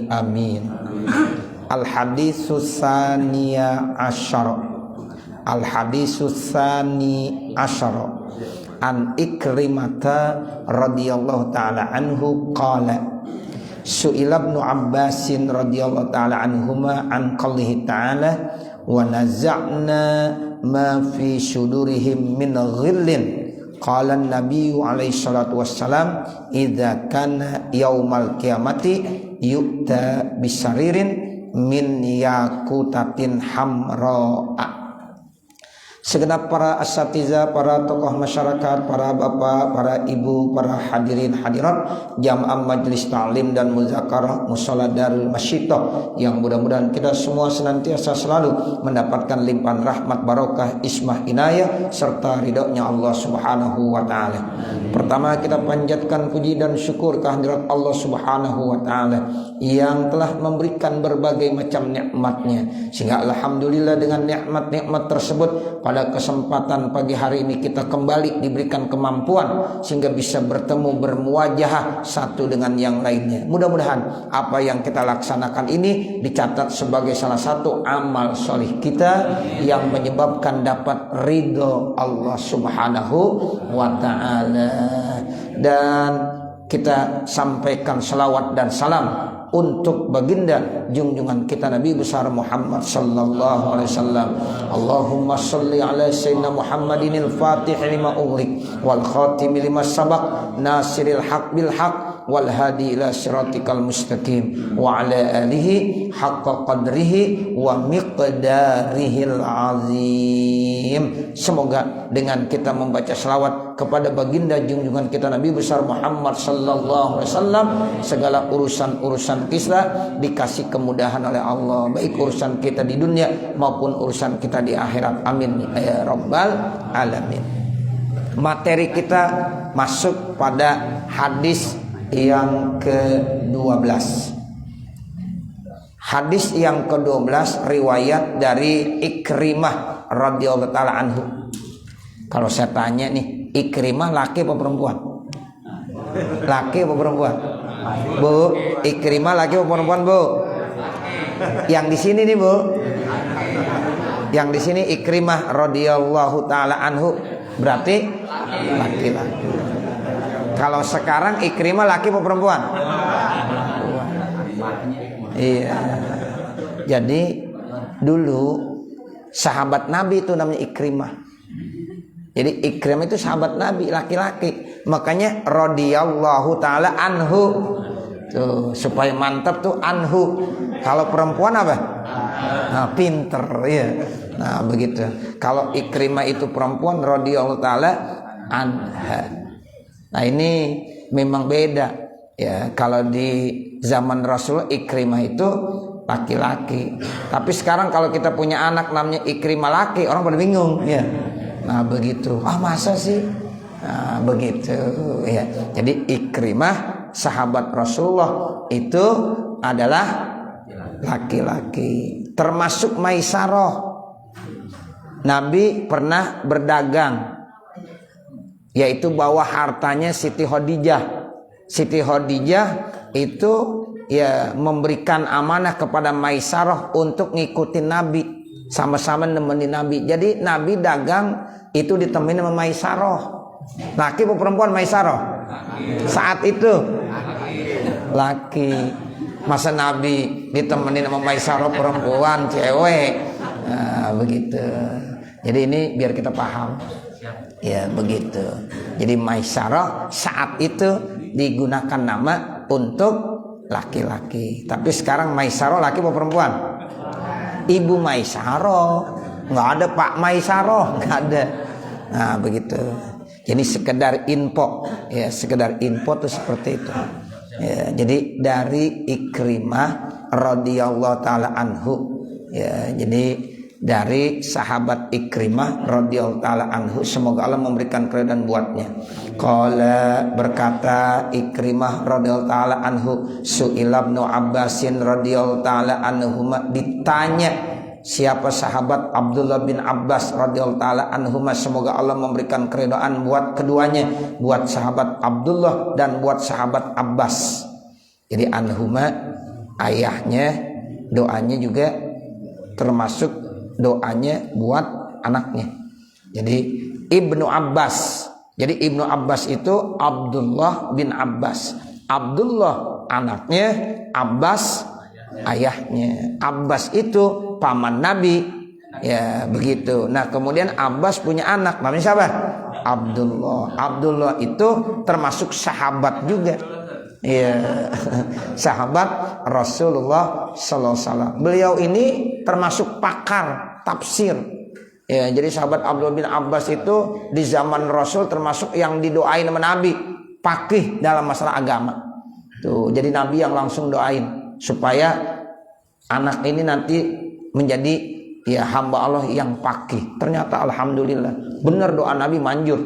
alamin amin. Al haditsus tsaniya asyara. Al haditsus tsani asyara an Ikrimata radhiyallahu taala anhu qala su'ila Ibnu Abbasin radhiyallahu taala anhuma an qaulihi ta'ala wa naza'na ma fi sudurihim min ghillin qala an-nabiyyu alaihi salatu wassalam idza kana yaumal qiyamati yu'ta bisaririn min yakutatin hamra'a. Segenap para asatiza, para tokoh masyarakat, para bapak, para ibu, para hadirin hadirat jamaah majelis ta'lim dan muzakarah mushola Darul Masyidah, yang mudah-mudahan kita semua senantiasa selalu mendapatkan limpahan rahmat barokah ismah inayah serta ridhonya Allah Subhanahu wa taala. Pertama kita panjatkan puji dan syukur kehadirat Allah Subhanahu wa taala yang telah memberikan berbagai macam nikmatnya, sehingga alhamdulillah dengan nikmat-nikmat tersebut pada kesempatan pagi hari ini kita kembali diberikan kemampuan sehingga bisa bertemu bermuajahah satu dengan yang lainnya. Mudah-mudahan apa yang kita laksanakan ini dicatat sebagai salah satu amal solih kita yang menyebabkan dapat ridho Allah Subhanahu wa ta'ala. Dan kita sampaikan salawat dan salam untuk baginda junjungan kita Nabi besar Muhammad sallallahu alaihi wasallam. Allahumma shalli ala sayyidina Muhammadinil fatih lima ughliq wal khatim lima sabaq nasiril haq bil haq wal hadi ila siratikal mustaqim wa ala alihi haqqa qadrihi wa miqdarihil azim. Semoga dengan kita membaca selawat kepada baginda junjungan kita Nabi besar Muhammad sallallahu alaihi wasallam, segala urusan-urusan kita dikasih kemudahan oleh Allah, baik urusan kita di dunia maupun urusan kita di akhirat. Amin ya rabbal alamin. Materi kita masuk pada hadis yang ke-12. Hadis yang ke-12 riwayat dari Ikrimah radhiyallahu taala anhu. Kalau saya tanya nih, Ikrimah laki apa perempuan? Laki apa perempuan? Bu, Ikrimah laki apa perempuan, Bu? Yang di sini nih, Bu. Yang di sini Ikrimah radhiyallahu taala anhu berarti laki-laki. Kalau sekarang Ikrimah laki apa perempuan? Iya. Jadi dulu sahabat Nabi itu namanya Ikrimah. Jadi Ikrimah itu sahabat Nabi laki-laki. Makanya radhiyallahu taala anhu. Tuh, supaya mantap tuh anhu. Kalau perempuan apa? Nah, pinter ya. Nah, begitu. Kalau Ikrimah itu perempuan, radhiyallahu taala anha. Nah, ini memang beda ya. Kalau di zaman Rasul Ikrimah itu laki-laki. Tapi sekarang kalau kita punya anak namanya Ikrimah laki, orang pada bingung ya. Nah, begitu. Ah, masa sih? Nah, begitu ya. Jadi Ikrimah sahabat Rasulullah itu adalah laki-laki. Termasuk Maisarah. Nabi pernah berdagang, yaitu bawa hartanya Siti Khadijah. Siti Khadijah itu ya memberikan amanah kepada Maisarah untuk ngikutin Nabi, sama-sama nemenin Nabi. Jadi Nabi dagang itu ditemenin sama Maisarah. Laki atau perempuan Maisarah? Saat itu laki. Masa Nabi ditemenin sama Maisarah perempuan, cewek? Nah, begitu. Jadi ini biar kita paham. Ya begitu. Jadi Maisarah saat itu digunakan nama untuk laki-laki. Tapi sekarang Maisarah laki atau perempuan? Ibu Maisarah. Nggak ada Pak Maisarah, nggak ada. Nah begitu. Jadi sekedar info, ya sekedar info tuh seperti itu. Ya, jadi dari Ikrimah radhiyallahu taala anhu. Ya, jadi dari sahabat Ikrimah radhiyallahu taala anhu, semoga Allah memberikan keridhaan buatnya. Qala, berkata Ikrimah radhiyallahu taala anhu, su'ila Ibnu Abbasin radhiyallahu taala anhuma, ditanya siapa sahabat Abdullah bin Abbas radhiyallahu taala anhuma, semoga Allah memberikan keridhaan buat keduanya, buat sahabat Abdullah dan buat sahabat Abbas. Jadi anhuma ayahnya, doanya juga termasuk doanya buat anaknya. Jadi Ibnu Abbas. Jadi Ibnu Abbas itu Abdullah bin Abbas. Abdullah anaknya, Abbas ayahnya. Abbas itu paman Nabi. Ya, begitu. Nah, kemudian Abbas punya anak, namanya siapa? Abdullah. Abdullah itu termasuk sahabat juga. Ya, sahabat Rasulullah sallallahu alaihi wasallam. Beliau ini termasuk pakar tafsir. Ya, jadi sahabat Abdullah bin Abbas itu di zaman Rasul termasuk yang didoain sama Nabi, faqih dalam masalah agama. Tuh, jadi Nabi yang langsung doain supaya anak ini nanti menjadi ya hamba Allah yang faqih. Ternyata alhamdulillah benar doa Nabi manjur.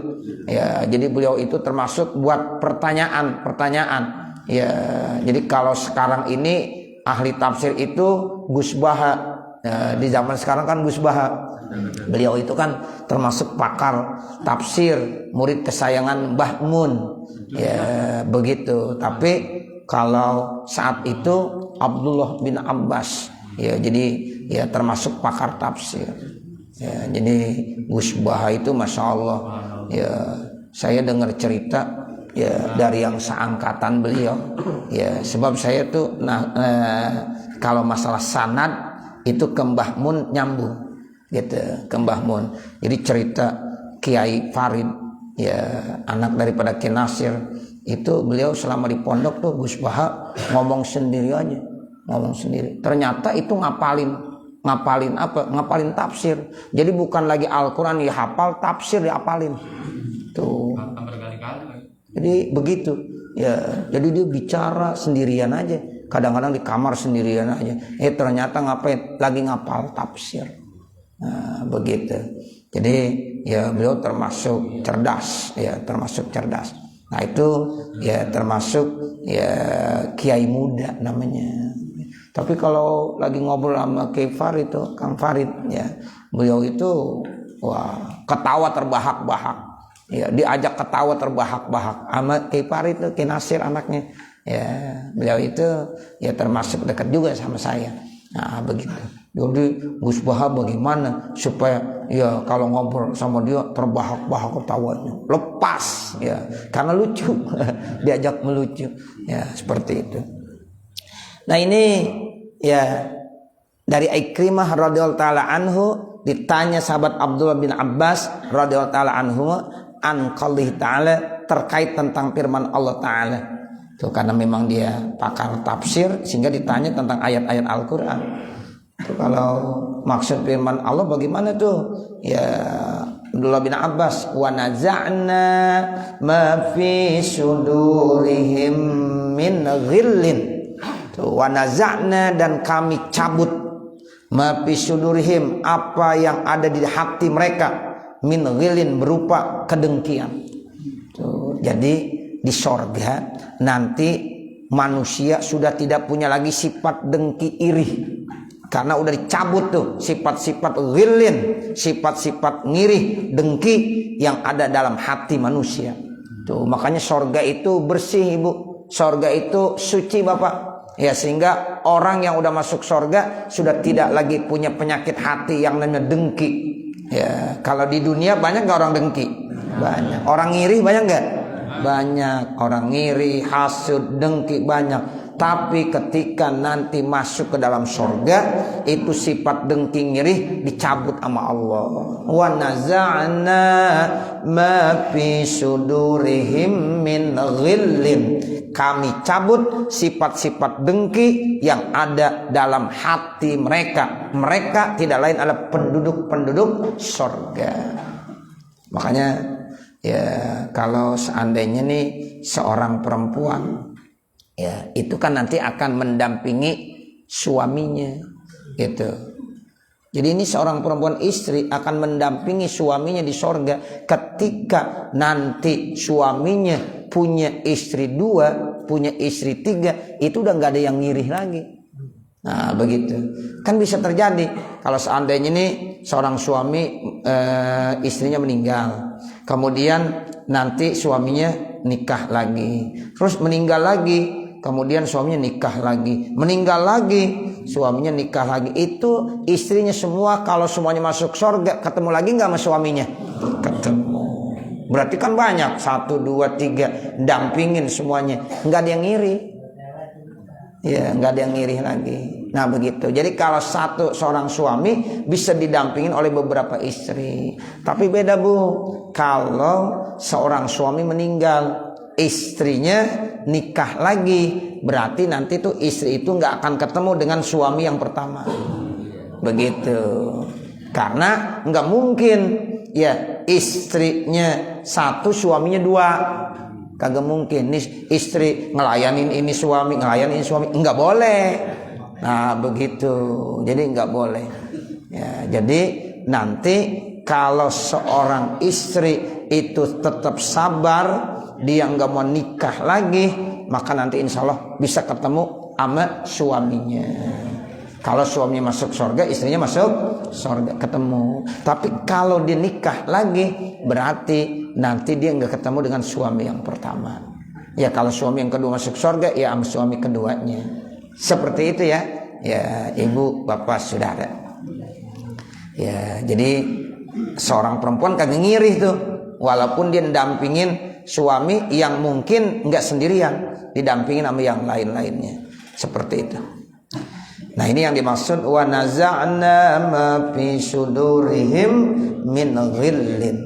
Ya, jadi beliau itu termasuk buat pertanyaan. Ya, jadi kalau sekarang ini ahli tafsir itu Gus Baha. Ya, di zaman sekarang kan Gus Baha. Beliau itu kan termasuk pakar tafsir, murid kesayangan Mbah Mun. Ya, begitu. Tapi kalau saat itu Abdullah bin Abbas. Ya, jadi ya termasuk pakar tafsir. Ya, jadi Gus Baha itu masya Allah. Ya, saya dengar cerita ya dari yang seangkatan beliau. Ya, sebab saya tuh kalau masalah sanad itu ke Mbah Mun nyambung gitu, ke Mbah Mun. Jadi cerita Kiai Farid ya anak daripada Ki Nasir itu beliau selama di pondok tuh Gus Baha ngomong sendiri aja, ngomong sendiri. Ternyata itu ngapalin apa? Ngapalin tafsir. Jadi bukan lagi Al-Qur'an ya hafal, tafsir dihafalin. Tuh. Jadi begitu. Ya, jadi dia bicara sendirian aja. Kadang-kadang di kamar sendirian aja. Ternyata ngapain? Lagi ngapal tafsir. Nah, begitu. Jadi ya beliau termasuk cerdas, ya termasuk cerdas. Nah, itu ya termasuk ya kiai muda namanya. Tapi kalau lagi ngobrol sama Kiai Farid itu, Kang Farid ya, beliau itu wah, ketawa terbahak-bahak. Ya, diajak ketawa terbahak-bahak sama Kiai Farid itu, Ki Nasir anaknya. Ya, beliau itu ya termasuk dekat juga sama saya. Nah, begitu. Jadi Gus Baha bagaimana supaya ya kalau ngobrol sama dia terbahak-bahak ketawanya, lepas ya, karena lucu. Diajak melucu. Ya, seperti itu. Nah, ini ya dari Ikrimah radhiyallahu taala anhu ditanya sahabat Abdullah bin Abbas radhiyallahu taala anhu an qaulih ta'ala terkait tentang firman Allah taala. Tuh, karena memang dia pakar tafsir sehingga ditanya tentang ayat-ayat Al-Qur'an. Tuh, kalau maksud firman Allah bagaimana tuh? Ya Abdullah bin Abbas wa naza'na ma fi sudurihim min ghillin. Tuh, wa naza'na dan kami cabut ma fi sudurihim apa yang ada di hati mereka min ghillin berupa kedengkian. Tuh, jadi di sorga nanti manusia sudah tidak punya lagi sifat dengki iri karena udah dicabut tuh sifat-sifat ghillin, sifat-sifat ngiri, dengki yang ada dalam hati manusia. Tuh, makanya sorga itu bersih Ibu, sorga itu suci Bapak. Ya, sehingga orang yang udah masuk sorga sudah tidak lagi punya penyakit hati yang namanya dengki. Ya, kalau di dunia banyak nggak orang dengki? Banyak. Orang ngiri banyak nggak? Banyak. Orang ngiri, hasud, dengki banyak. Tapi ketika nanti masuk ke dalam surga, itu sifat dengki ngiri dicabut sama Allah. Wa naza'na ma fi sudurihim min ghillin. Kami cabut sifat-sifat dengki yang ada dalam hati mereka. Mereka tidak lain adalah penduduk-penduduk surga. Makanya ya kalau seandainya nih seorang perempuan ya itu kan nanti akan mendampingi suaminya gitu. Jadi ini seorang perempuan istri akan mendampingi suaminya di sorga ketika nanti suaminya punya istri 2, punya istri 3, itu udah nggak ada yang ngirih lagi. Nah, begitu kan bisa terjadi kalau seandainya nih seorang suami istrinya meninggal, kemudian nanti suaminya nikah lagi, terus meninggal lagi, kemudian suaminya nikah lagi, meninggal lagi, suaminya nikah lagi. Itu istrinya semua kalau semuanya masuk surga, ketemu lagi nggak sama suaminya? Ketemu. Berarti kan banyak, 1, 2, 3, dampingin semuanya, nggak ada yang ngiri. Ya, nggak ada yang ngiri lagi. Nah begitu. Jadi kalau seorang suami bisa didampingin oleh beberapa istri. Tapi beda Bu, kalau seorang suami meninggal, istrinya nikah lagi, berarti nanti tuh istri itu nggak akan ketemu dengan suami yang pertama. Begitu. Karena nggak mungkin ya istrinya 1, suaminya 2. Kagak mungkin nih istri ngelayanin ini suami, nggak boleh. Nah begitu, jadi nggak boleh ya. Jadi nanti kalau seorang istri itu tetap sabar, dia nggak mau nikah lagi, maka nanti insya Allah bisa ketemu sama suaminya. Kalau suaminya masuk surga, istrinya masuk surga, ketemu. Tapi kalau dia nikah lagi, berarti nanti dia nggak ketemu dengan suami yang pertama. Ya kalau suami yang kedua masuk surga, ya sama suami keduanya. Seperti itu ya. Ya ibu, bapak, saudara. Ya jadi seorang perempuan kagak ngirih tuh, walaupun dia dampingin suami yang mungkin nggak sendirian, didampingin sama yang lain-lainnya. Seperti itu. Nah ini yang dimaksud wa naza'na ma fi sudurihim min ghillin.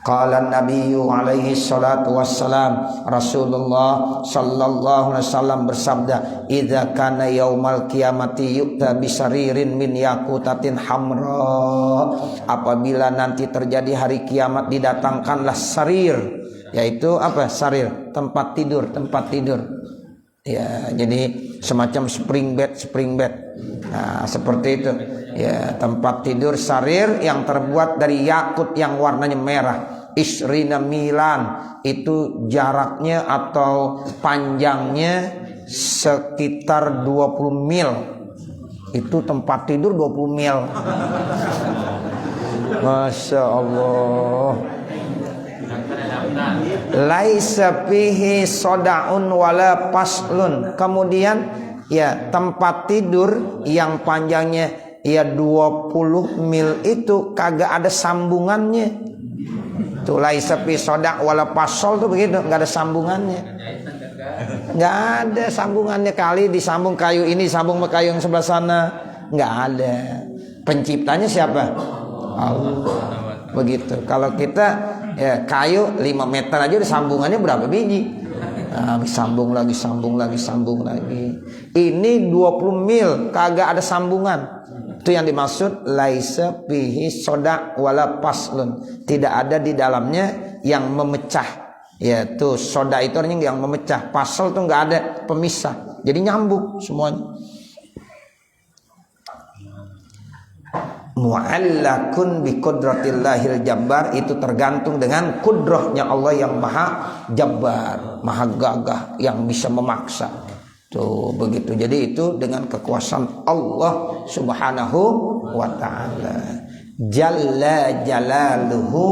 Qala Nabiyyu alaihi salatu wassalam, Rasulullah sallallahu alaihi wasallam bersabda, idza kana yaumal qiyamati yu'ta bisaririn min yaqutatin hamra. Apabila nanti terjadi hari kiamat, didatangkanlah sarir, yaitu apa? Sarir, tempat tidur. Ya, jadi semacam spring bed. Nah, seperti itu. Ya, tempat tidur sarir yang terbuat dari yakut yang warnanya merah. Isrina milan, itu jaraknya atau panjangnya sekitar 20 mil. Itu tempat tidur 20 mil. Masya Allah. Laisa fihi soda'un wala paslun. Kemudian ya tempat tidur yang panjangnya ya 20 mil itu kagak ada sambungannya. Tuh laisa fihi soda' wala pasol tuh begitu, enggak ada sambungannya. Enggak ada sambungannya, kali disambung kayu ini sambung ke kayu yang sebelah sana. Enggak ada. Penciptanya siapa? Allah. Begitu. Kalau kita ya kayu 5 meter aja udah sambungannya berapa biji? Nah, sambung lagi. Ini 20 mil kagak ada sambungan. Itu yang dimaksud laisa fihi soda wala paslun. Tidak ada di dalamnya yang memecah. Ya tuh soda itu artinya yang memecah. Pasal tuh nggak ada pemisah. Jadi nyambung semuanya. Mu'allakun bi qudratillahil jabbar, itu tergantung dengan kudrahnya Allah yang maha jabbar, maha gagah, yang bisa memaksa. Tuh begitu. Jadi itu dengan kekuasaan Allah Subhanahu wa taala. Jalla jalaluhu,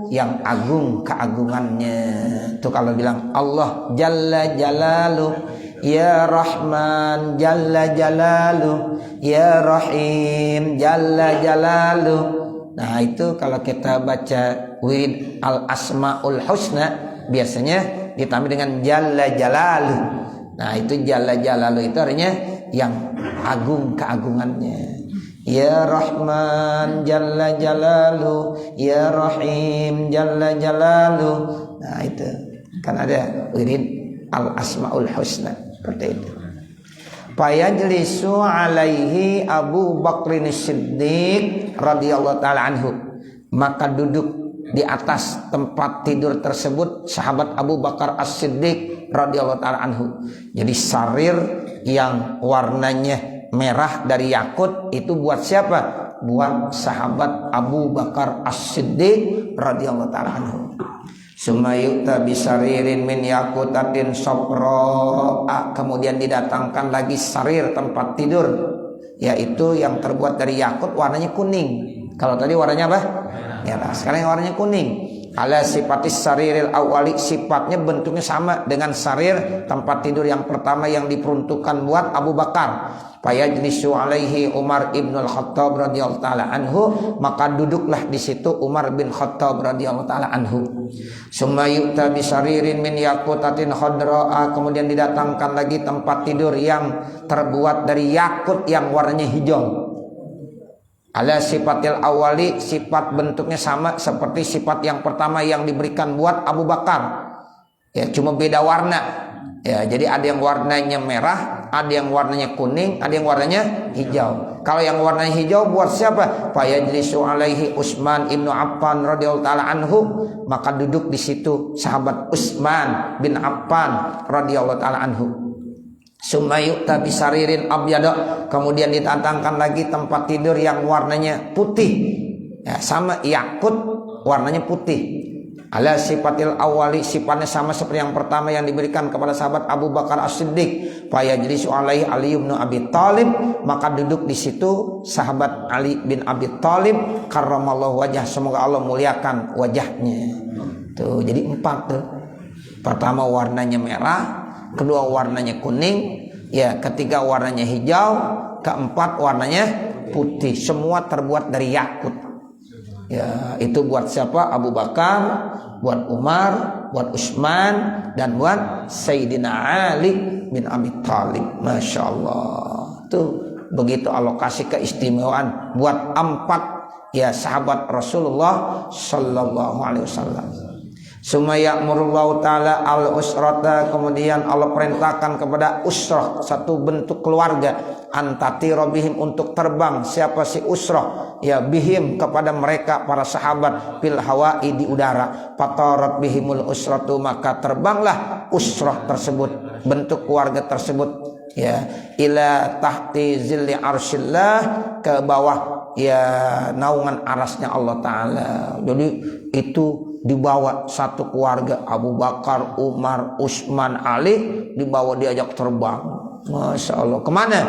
yang agung keagungannya. Tuh kalau bilang Allah jalla jalaluhu, ya Rahman jalla jalaluh, ya Rahim jalla jalaluh. Nah itu kalau kita baca wirid al asmaul husna, biasanya ditambah dengan jalla jalaluh. Nah itu jalla jalaluh itu artinya yang agung keagungannya. Ya Rahman jalla jalaluh, ya Rahim jalla jalaluh. Nah itu kan ada wirid al asmaul husna seperti itu. Fayajlisu alaihi Abu Bakrin Siddiq radhiyallahu taala anhu, maka duduk di atas tempat tidur tersebut sahabat Abu Bakar As-Siddiq radhiyallahu taala anhu. Jadi sarir yang warnanya merah dari yakut itu buat siapa? Buat sahabat Abu Bakar As-Siddiq radhiyallahu taala anhu. Sumayuta bisaririn min yakutatin sopro, kemudian didatangkan lagi sarir tempat tidur, yaitu yang terbuat dari yakut warnanya kuning. Kalau tadi warnanya apa? Merah. Sekarang yang warnanya kuning. ala sifatis sariril awali, sifatnya bentuknya sama dengan sarir tempat tidur yang pertama yang diperuntukkan buat Abu Bakar. Fayajlisu alaihi Umar ibn al-Khattab radhiyallahu taala anhu, maka duduklah di situ Umar bin Khattab radhiyallahu taala anhu. Summa yu'ta bi saririn min yaqutatin khadra'a, kemudian didatangkan lagi tempat tidur yang terbuat dari yakut yang warnanya hijau. Ala sifatil awali, sifat bentuknya sama seperti sifat yang pertama yang diberikan buat Abu Bakar. Ya, cuma beda warna. Ya, jadi ada yang warnanya merah, ada yang warnanya kuning, ada yang warnanya hijau. Kalau yang warnanya hijau buat siapa? Fayajlisu alaihi Utsman ibnu Affan radhiyallahu taala anhu, maka duduk di situ sahabat Utsman bin Affan radhiyallahu taala anhu. Summa yu'ta bisaririn abyada, kemudian didatangkan lagi tempat tidur yang warnanya putih. Ya, sama yakut warnanya putih. Ala sifatil awali, sifatnya sama seperti yang pertama yang diberikan kepada sahabat Abu Bakar As-Siddiq. Fayajlisu alaihi Ali bin Abi Thalib, maka duduk di situ sahabat Ali bin Abi Thalib karramallahu wajah, semoga Allah muliakan wajahnya. Tuh, jadi 4 tuh. Pertama warnanya merah, kedua warnanya kuning, ya, ketiga warnanya hijau, keempat warnanya putih. Semua terbuat dari yakut. Ya, itu buat siapa? Abu Bakar, buat Umar, buat Utsman, dan buat Sayyidina Ali bin Abi Thalib. Masya Allah. Tuh, begitu alokasi keistimewaan buat 4 ya sahabat Rasulullah Sallallahu Alaihi Wasallam. Summa ya'murullahu ta'ala al-usrata, kemudian Allah perintahkan kepada usrah, satu bentuk keluarga, antatira bihim, untuk terbang. Siapa si usrah? Ya, bihim, kepada mereka para sahabat, fil hawa'i, di udara. Fatarat bihimul usratu, maka terbanglah usrah tersebut, bentuk keluarga tersebut, ya, ila tahti zilli arsyillah, ke bawah ya naungan arasnya Allah Ta'ala. Jadi itu dibawa satu keluarga, Abu Bakar, Umar, Utsman, Ali, dibawa diajak terbang. Masya Allah. Kemana?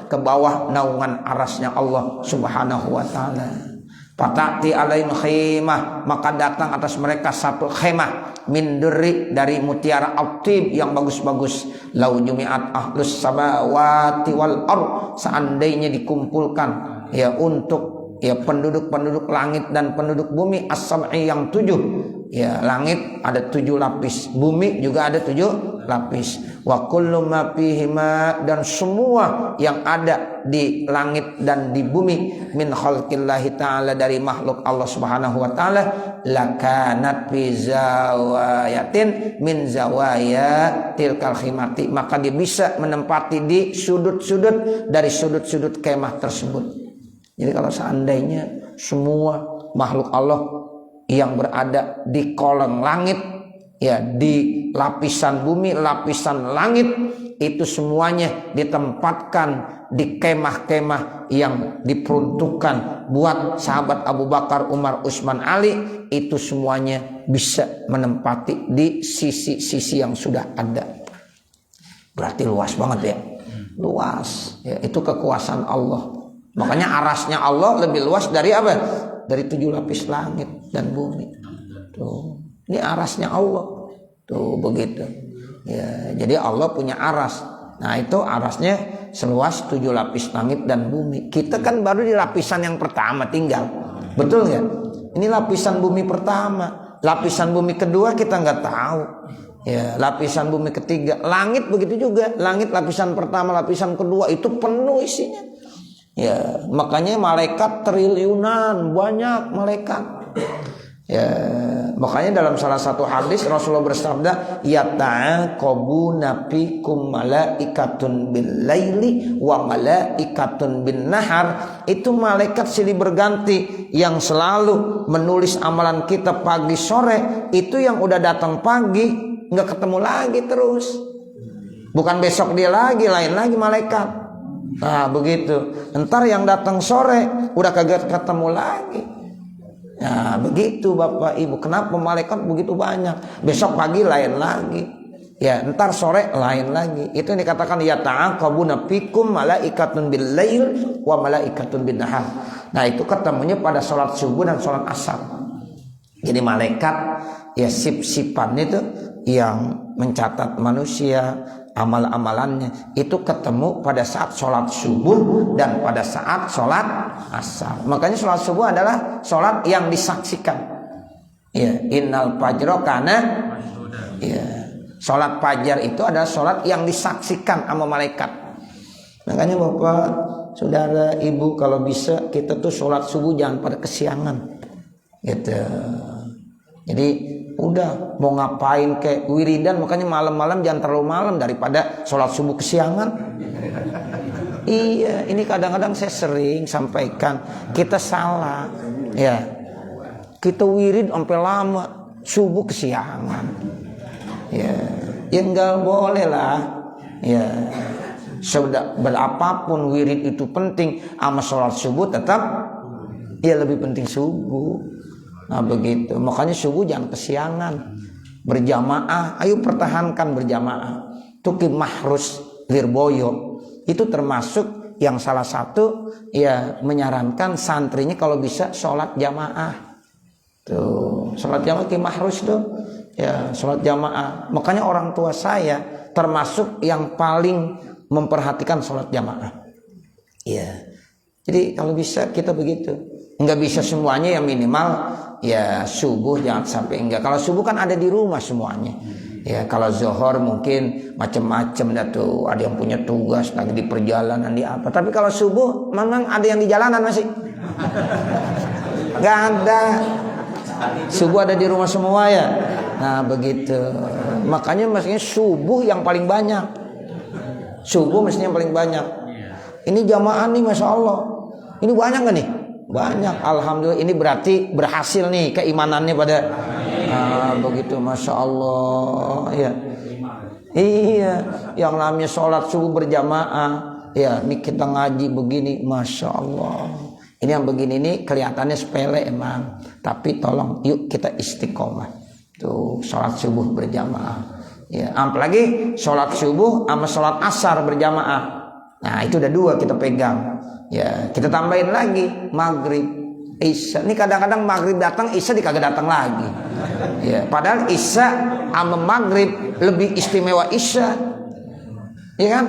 Ke bawah naungan arasnya Allah Subhanahu wa Ta'ala. Fatati alaihim khimah, maka datang atas mereka satu khemah min durri, dari mutiara atib yang bagus-bagus. Lau jumi'at ahlus samawati wal ard, seandainya dikumpulkan ya untuk ya penduduk-penduduk langit dan penduduk bumi, as-sam'i yang 7. Ya, langit ada 7 lapis, bumi juga ada 7 lapis. Wa kullu ma fihima, dan semua yang ada di langit dan di bumi, min khalqillahi ta'ala, dari makhluk Allah Subhanahu wa ta'ala, lakanat fi zawayatin min zawaya tilkal khimati, maka dia bisa menempati di sudut-sudut dari sudut-sudut kemah tersebut. Jadi kalau seandainya semua makhluk Allah yang berada di kolong langit, ya, di lapisan bumi, lapisan langit, itu semuanya ditempatkan di kemah-kemah yang diperuntukkan buat sahabat Abu Bakar, Umar, Utsman, Ali, itu semuanya bisa menempati di sisi-sisi yang sudah ada. Berarti luas banget ya, luas ya, itu kekuasaan Allah. Makanya arasnya Allah lebih luas dari apa? Dari 7 lapis langit dan bumi. Tuh, ini arasnya Allah. Tuh, begitu. Ya, jadi Allah punya aras. Nah, itu arasnya seluas 7 lapis langit dan bumi. Kita kan baru di lapisan yang pertama tinggal. Betul nggak? Ini lapisan bumi pertama. Lapisan bumi kedua kita nggak tahu. Ya, lapisan bumi ketiga. Langit begitu juga. Langit lapisan pertama, lapisan kedua itu penuh isinya. Ya, makanya malaikat triliunan, banyak malaikat. Ya, makanya dalam salah satu hadis Rasulullah bersabda, yata'aqabuna fikum malaikatun bil laili wa malaikatun bin nahar. Itu malaikat silih berganti yang selalu menulis amalan kita pagi sore. Itu yang udah datang pagi nggak ketemu lagi terus. Bukan besok dia lagi, lain lagi malaikat. Nah, begitu. Entar yang datang sore udah kagak ketemu lagi. Nah, begitu Bapak Ibu. Kenapa malaikat begitu banyak? Besok pagi lain lagi. Ya, entar sore lain lagi. Itu yang dikatakan ya ta'aqabuna fikum malaikatun bil lail wa malaikatun bin nahar. Nah, itu ketemunya pada sholat subuh dan sholat asar. Jadi malaikat ya sip-sipannya itu yang mencatat manusia amal-amalannya itu ketemu pada saat sholat subuh dan pada saat sholat asar. Makanya sholat subuh adalah sholat yang disaksikan. Ya, innal fajro kana. Ya, sholat fajar itu adalah sholat yang disaksikan sama malaikat. Makanya bapak, saudara, ibu, kalau bisa kita tuh sholat subuh jangan pada kesiangan. Gitu. Jadi udah mau ngapain kayak wiridan, makanya malam-malam jangan terlalu malam daripada sholat subuh kesiangan. Iya, ini kadang-kadang saya sering sampaikan kita salah. Ya, kita wirid sampai lama, subuh kesiangan. Ya, ya enggak boleh lah. Ya, sudah berapapun wirid itu penting, sama sholat subuh tetap ya lebih penting subuh. Nah begitu, makanya subuh jangan kesiangan, berjamaah, ayo pertahankan berjamaah. Tuki mahrus lirboyo itu termasuk yang salah satu ya menyarankan santrinya kalau bisa sholat jamaah. Tuh, sholat jamaah ki mahrus tuh, ya sholat jamaah. Makanya orang tua saya termasuk yang paling memperhatikan sholat jamaah. Ya, jadi kalau bisa kita begitu. Enggak bisa semuanya, yang minimal ya subuh jangan sampai enggak. Kalau subuh kan ada di rumah semuanya. Ya kalau zuhur mungkin macam-macam dah tuh, ada yang punya tugas lagi di perjalanan di apa. Tapi kalau subuh memang ada yang di jalanan masih. Enggak ada. Subuh ada di rumah semua ya. Nah begitu. Makanya mestinya subuh yang paling banyak. Subuh mestinya yang paling banyak. Ini jamaah nih, masya Allah. Ini banyak nggak nih? Banyak, alhamdulillah. Ini berarti berhasil nih keimanannya pada begitu, masya Allah. Ya, iya. Yang namanya sholat subuh berjamaah, ya, ini kita ngaji begini, masya Allah. Ini yang begini nih kelihatannya sepele emang, tapi tolong yuk kita istiqomah. Tuh sholat subuh berjamaah. Ya, apalagi sholat subuh sama sholat asar berjamaah. Nah itu udah dua kita pegang. Ya kita tambahin lagi maghrib, isya. Ini kadang-kadang maghrib datang, isya kagak datang lagi. Ya padahal isya sama maghrib lebih istimewa isya. Ya kan?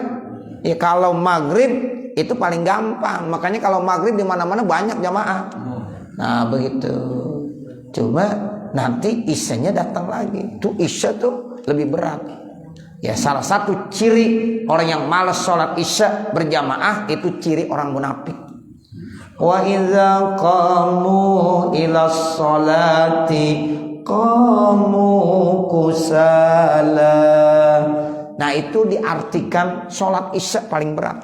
Ya kalau maghrib itu paling gampang. Makanya kalau maghrib di mana-mana banyak jamaah. Nah begitu. Cuma nanti isyanya datang lagi. Tuh isya tuh lebih berat. Ya salah satu ciri orang yang malas sholat isya berjamaah itu ciri orang munafik. Wa idza qamu ila sholati qamu kusala. Nah itu diartikan sholat isya paling berat.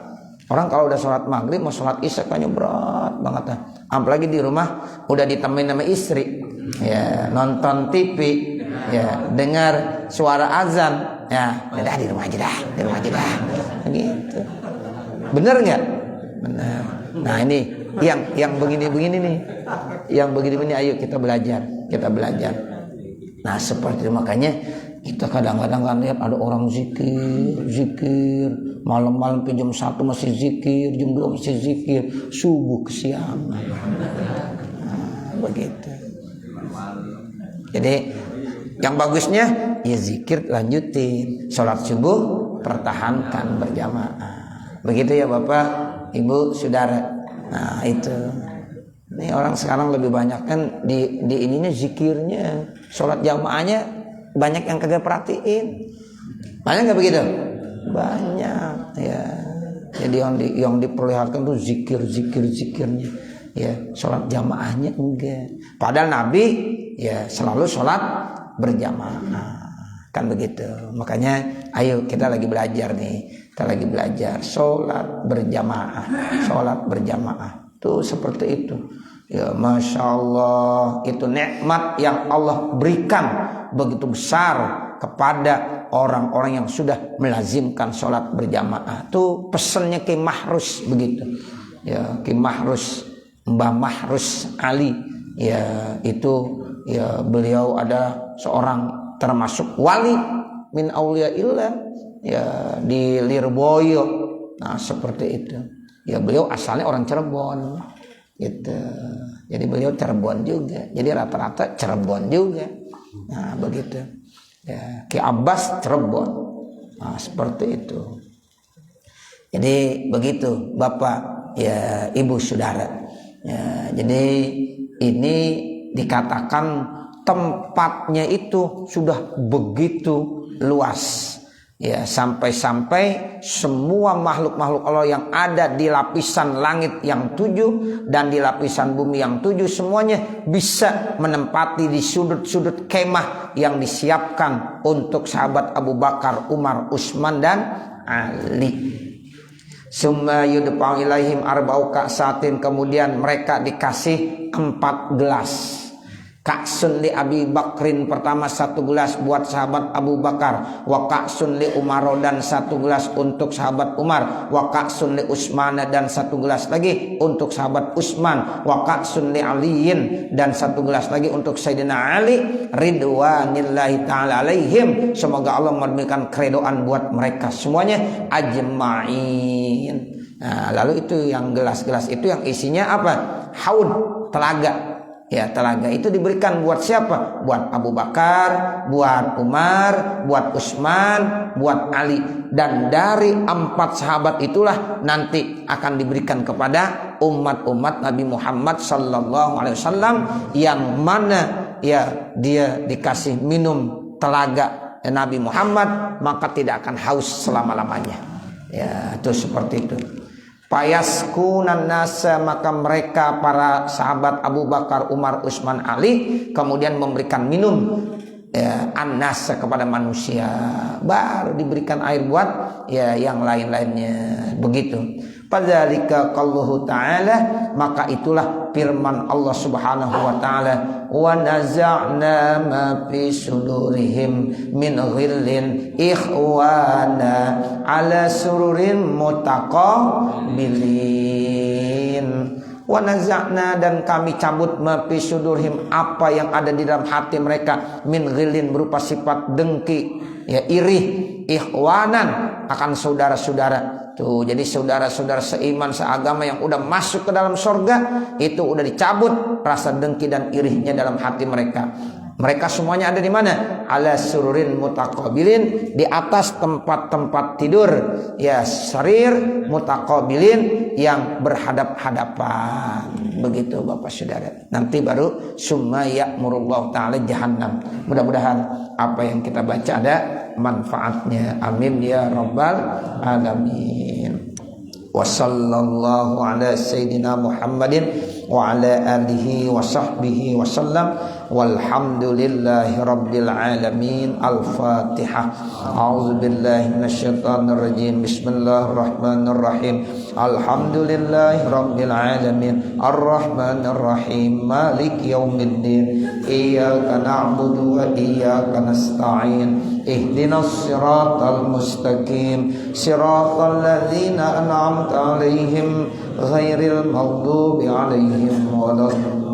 Orang kalau udah sholat maghrib mau sholat isya kayaknya berat banget. Apalagi di rumah udah ditemenin sama istri, ya nonton TV, ya dengar suara azan. Ya, udah di rumah aja dah, gitu. Bener nggak? Bener. Nah ini yang begini-begini nih, yang begini-begini, ayo kita belajar. Nah seperti itu, makanya kita kadang-kadang kan lihat ada orang zikir, malam-malam jam 1 masih zikir, jam 2 masih zikir, subuh kesiangan. Nah, begitu. Jadi yang bagusnya ya zikir lanjutin, sholat subuh pertahankan berjamaah. Begitu ya Bapak, Ibu, Saudara. Nah itu. Ini orang sekarang lebih banyak kan di ininya zikirnya, sholat jamaahnya banyak yang kagak perhatiin. Banyak nggak begitu? Banyak ya. Jadi yang diperlihatkan tuh zikirnya. Ya sholat jamaahnya enggak. Padahal Nabi ya selalu sholat berjamaah, kan begitu. Makanya ayo kita lagi belajar nih, sholat berjamaah tuh seperti itu. Ya masya Allah, itu nikmat yang Allah berikan begitu besar kepada orang-orang yang sudah melazimkan sholat berjamaah. Tuh pesannya Ki Mahrus begitu. Ya Ki Mahrus, Mbah Mahrus Ali, ya itu ya beliau ada seorang termasuk wali min auliyaillah ya di Lirboyo. Nah seperti itu. Ya beliau asalnya orang Cirebon. gitu. Jadi beliau Cirebon juga, jadi rata-rata Cirebon juga. Nah begitu ya, Ki Abbas Cirebon. Nah seperti itu. Jadi begitu Bapak ya Ibu Saudara ya, jadi ini dikatakan tempatnya itu sudah begitu luas ya, sampai-sampai semua makhluk-makhluk Allah yang ada di lapisan langit yang 7 dan di lapisan bumi yang 7 semuanya bisa menempati di sudut-sudut kemah yang disiapkan untuk sahabat Abu Bakar, Umar, Utsman dan Ali. Summa yudfa'u ilaihim arba'u ka'satin, kemudian mereka dikasih 4 gelas. Ka'sun li Abi Bakrin, pertama 1 gelas buat sahabat Abu Bakar, wa ka'sun li Umar, dan 1 gelas untuk sahabat Umar, wa ka'sun li Utsman, dan 1 gelas lagi untuk sahabat Utsman, wa ka'sun li Aliin, dan 1 gelas lagi untuk Sayyidina Ali ridwanillahi ta'ala alaihim, semoga Allah memberikan keridhaan buat mereka semuanya ajma'in. Nah, lalu itu yang gelas-gelas itu yang isinya apa? Haud, telaga. Ya, telaga itu diberikan buat siapa? Buat Abu Bakar, buat Umar, buat Utsman, buat Ali. Dan dari 4 sahabat itulah nanti akan diberikan kepada umat-umat Nabi Muhammad sallallahu alaihi wasallam, yang mana ya dia dikasih minum telaga Nabi Muhammad, maka tidak akan haus selama-lamanya. Ya, itu seperti itu. Payaskunan nasa, maka mereka para sahabat Abu Bakar, Umar, Utsman, Ali kemudian memberikan minum ya, an-nasa kepada manusia, baru diberikan air buat ya yang lain-lainnya. Begitu. Padzalika qauluhu ta'ala, maka itulah firman Allah Subhanahu wa taala, wa naza'na ma fi sudurihim min ghillin ikhwana ala sururin mutaqabilin. Wa naza'na, dan kami cabut ma fi sudurihim, apa yang ada di dalam hati mereka, min ghillin, berupa sifat dengki ya, iri, ikhwanan, akan saudara-saudara. Tuh, jadi saudara-saudara seiman seagama yang udah masuk ke dalam surga itu udah dicabut rasa dengki dan irihnya dalam hati mereka. Mereka semuanya ada di mana? Ala sururin mutaqabilin, di atas tempat-tempat tidur ya, sarir mutaqabilin, yang berhadap-hadapan. Begitu Bapak Saudara. Nanti baru summa ya'murullahu ta'ala jahannam. Mudah-mudahan apa yang kita baca ada manfaatnya. Amin ya rabbal alamin. Wa sallallahu ala sayyidina Muhammadin wa ala alihi wa sahbihi wa sallam, walhamdulillahi rabbil alamin. Al-Fatihah. A'udzu billahi minasyaitonir rajim. Bismillahirrahmanirrahim. Alhamdulillahi rabbil alamin. Arrahmanir rahim. Maliki yaumiddin. Iyyaka na'budu wa iyyaka nasta'in. Ihdinas siratal mustaqim. Siratal ladzina an'amta 'alaihim ghairil maghdubi 'alaihim waladdallin.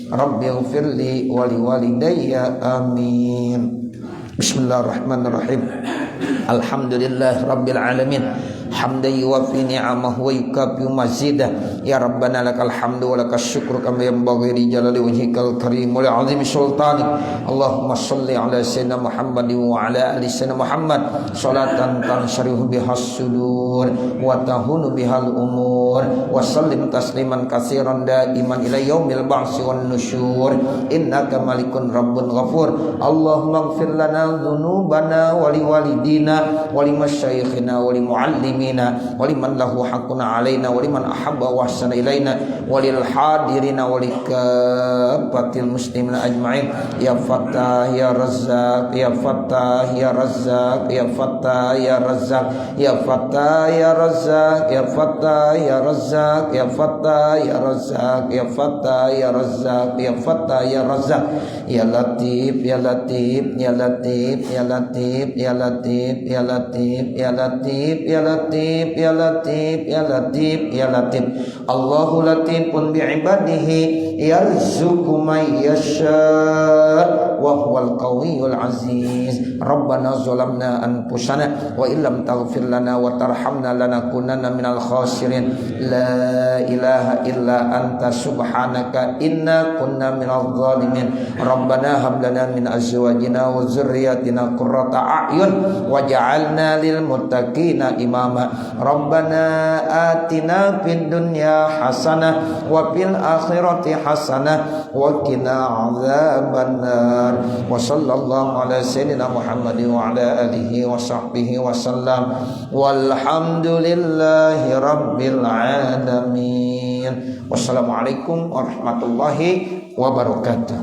Rabbighfirli wa liwalidayya. Amin. Bismillahirrahmanirrahim. Alhamdulillah rabbil alamin. Hamdan yuwafi ni'amahu wa yukafi mazidah. Ya Rabbana lakal hamdu wa lakas syukru kama yanbaghi li jalali wajhikal karim wa li 'azimi sultanik. Allahumma shalli ala sayyidina Muhammadin wa ala ali sayyidina Muhammad salatan tansharihu bihas sudur wa tahunu bihal umur, wa sallim tasliman katsiran daiman ila yaumil ba'si wan nusyur. Innaka malikun rabbun ghafur. Allahumma ighfir lana dhunubana wa li walidina wa li masyayikhina wa li muallimina wa liman lahu haqqun alaina wa liman ahabba wa ahsana ilaina wa lil hadirina wa likafatil muslimina ajma'in. Ya Fattah ya Razzaq, ya Fattah ya Razzaq, ya Fattah ya Razzaq, ya Fattah ya Razzaq, ya Fattah ya Razzaq, ya Fattah ya Razzaq, ya Fattah ya Razzaq, ya Fattah ya Razzaq, ya Latif ya Latif ya Latif ya Latif ya Latif ya Latif ya Latif ya Latif ya Latif ya Latif ya Latif. Allahu latifun bi'ibadihi yarzuqu man yasha wa huwal qawiyyul aziz. Rabbana zalamna anfusana wa illam taghfir lana wa tarhamna lanakunanna minal khasirin. La ilaha illa anta subhanaka inna kunna minadh dhalimin. Rabbana hab lana min azwajina wa dzurriyyatina qurrata a'yun waj'alna lil muttaqina imama. Rabbana atina fid dunya hasanah wa fil akhirati hasanah wa qina adzabannar. Wa sallallahu ala sayyidina Muhammadin wa ala alihi wa sahbihi wa sallam. Walhamdulillahi rabbil alamin. Wassalamualaikum warahmatullahi wabarakatuh.